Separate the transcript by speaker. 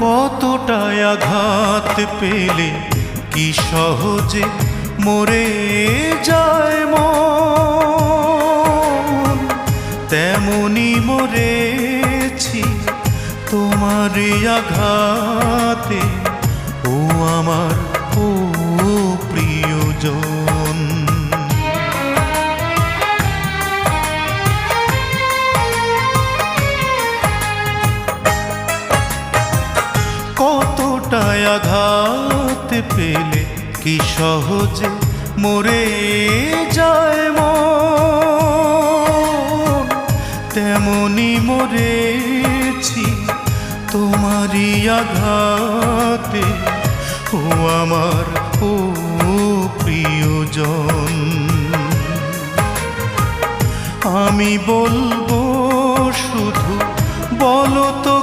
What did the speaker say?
Speaker 1: কতটায় আঘাত পেলে কি সহজে মরে যায় মন, তেমনি মরেছি তোমারই আঘাতে ও আমার ও প্রিয়জন। কতটায় আঘাত পেলে কি সহজে মরে যায় মন, তেমনি মরেছি তোমারই আঘাতে ও আমার ও প্রিয়জন। আমি বলবো শুধু বলো তো